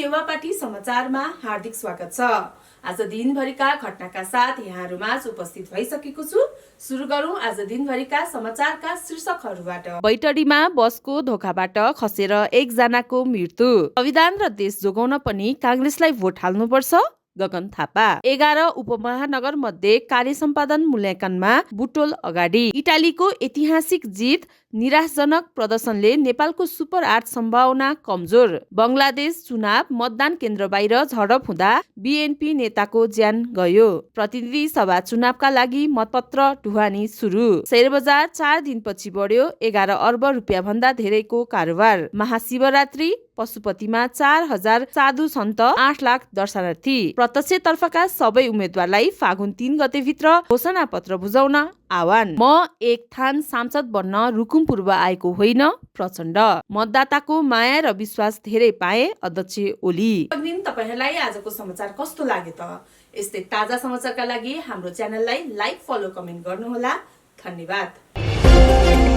चेवापाटी समाचारमा हार्दिक स्वागत छ। आज दिनभरिका घटनाका साथ यहाँहरूमाझ उपस्थित भइसकेको छु। सुरु गरौँ आज दिनभरिका समाचारका शीर्षकहरूबाट। बैतडीमा बसको धोकाबाट खसेर एकजनाको मृत्यु। संविधान र देश जोगाउन पनि कांग्रेसलाई भोट हाल्नुपर्छ। गगन थापा। 11 उपमहानगर मध्ये कार्य सम्पादन मूल्याङ्कनमा बुटोल अगाडि। इटालीको ऐतिहासिक जित, निराशजनक प्रदर्शनले नेपालको सुपर 8 सम्भावना कमजोर। बंगलादेश चुनाव, मतदान केन्द्र बाहिर झडप हुँदा बीएनपी नेताको ज्यान गयो। प्रतिनिधि सभा चुनावका लागि मतपत्र ढुवानी सुरु। शेयर बजार 4 दिनपछि बढ्यो। 11 अर्ब रुपियाँ भन्दा धेरैको कारोबार। महाशिवरात्रि, पशुपतिमा 4000 साधु सन्त, 8 लाख दर्शनार्थी। प्रत्यक्षतर्फका सबै उम्मेद्वारलाई फागुन 3 गते भित्र घोषणा पत्र बुझाउन आह्वान। म एक थान सांसद बन्न रुकुम पूर्व आएको होइन, प्रचण्ड। मतदाताको माया र विश्वास धेरै पाए, अध्यक्ष ओली। तपाईहरुलाई आजको समाचार कस्तो लाग्यो त? यस्तै ताजा समाचारका लागि हाम्रो च्यानललाई लाइक, फलो, कमेन्ट गर्नुहोला। धन्यवाद।